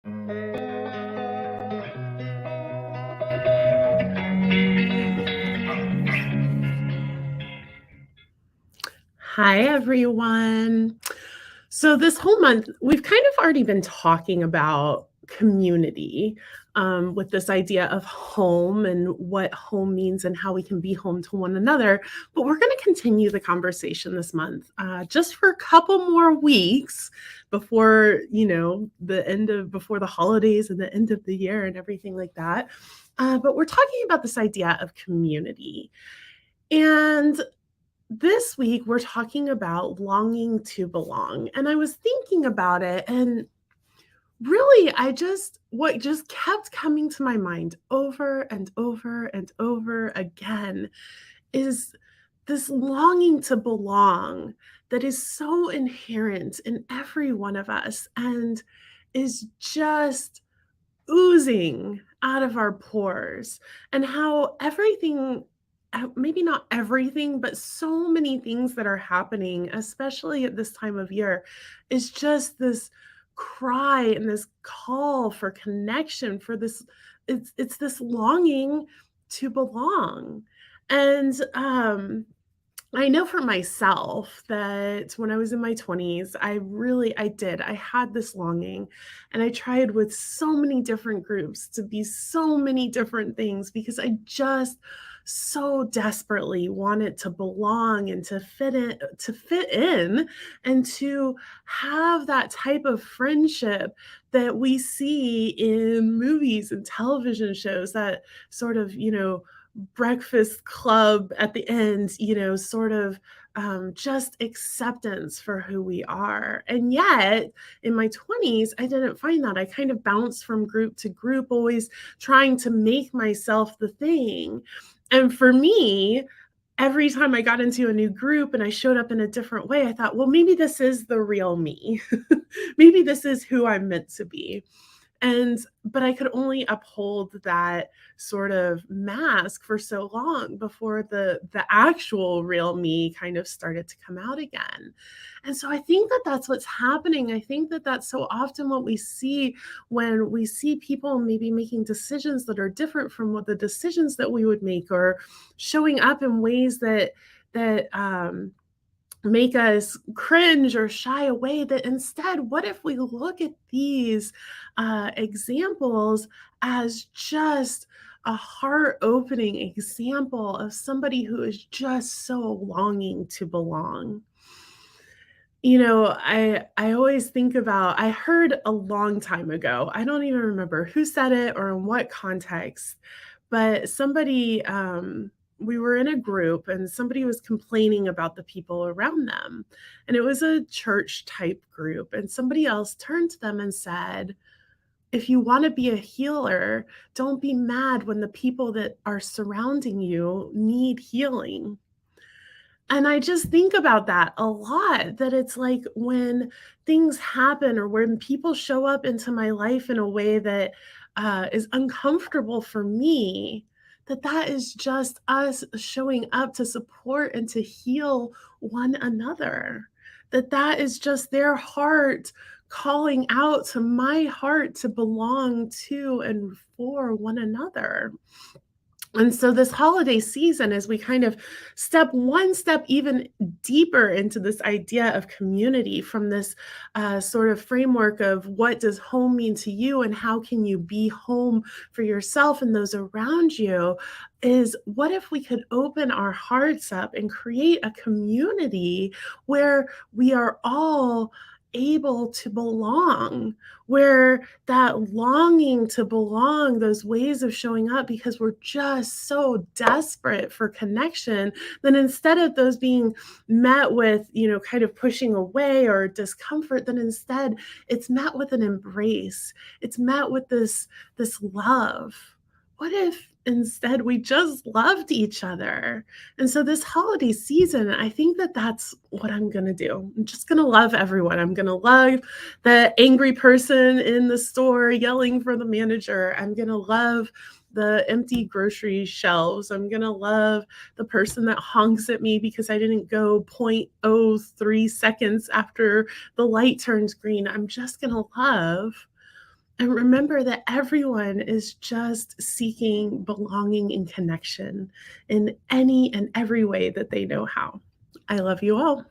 Hi, everyone. So, this whole month, we've kind of already been talking about community with this idea of home and what home means and how we can be home to one another. But we're going to continue the conversation this month just for a couple more weeks before, before the holidays and the end of the year and everything like that. But we're talking about this idea of community. And this week, we're talking about longing to belong, and I was thinking about it, and really, what just kept coming to my mind over and over and over again is this longing to belong that is so inherent in every one of us and is just oozing out of our pores, and how everything maybe not everything, but so many things that are happening, especially at this time of year, is just this cry and this call for connection, for this it's this longing to belong. And I know for myself that when I was in my 20s, I had this longing, and I tried with so many different groups to be so many different things because I just so desperately wanted to belong and to fit in and to have that type of friendship that we see in movies and television shows, that sort of, breakfast club at the end, sort of just acceptance for who we are. And yet, in my 20s, I didn't find that. I kind of bounced from group to group, always trying to make myself the thing. And for me, every time I got into a new group and I showed up in a different way, I thought, well, maybe this is the real me. Maybe this is who I'm meant to be. But I could only uphold that sort of mask for so long before the actual real me kind of started to come out again. And so I think that that's what's happening. I think that that's so often what we see when we see people maybe making decisions that are different from what the decisions that we would make, or showing up in ways that make us cringe or shy away. That instead, what if we look at these examples as just a heart opening example of somebody who is just so longing to belong? I always think about, I heard a long time ago, I don't even remember who said it or in what context, but we were in a group and somebody was complaining about the people around them. And it was a church type group. And somebody else turned to them and said, if you want to be a healer, don't be mad when the people that are surrounding you need healing. And I just think about that a lot, that it's like when things happen or when people show up into my life in a way that is uncomfortable for me, that is just us showing up to support and to heal one another. That is just their heart calling out to my heart to belong to and for one another. And so this holiday season, as we kind of step one step even deeper into this idea of community, from this sort of framework of what does home mean to you and how can you be home for yourself and those around you, is what if we could open our hearts up and create a community where we are all able to belong, where that longing to belong, those ways of showing up because we're just so desperate for connection, then instead of those being met with, kind of pushing away or discomfort, then instead it's met with an embrace. It's met with this love. What if instead we just loved each other? And so this holiday season, I think that that's what I'm going to do. I'm just going to love everyone. I'm going to love the angry person in the store yelling for the manager. I'm going to love the empty grocery shelves. I'm going to love the person that honks at me because I didn't go 0.03 seconds after the light turns green. I'm just going to love. And remember that everyone is just seeking belonging and connection in any and every way that they know how. I love you all.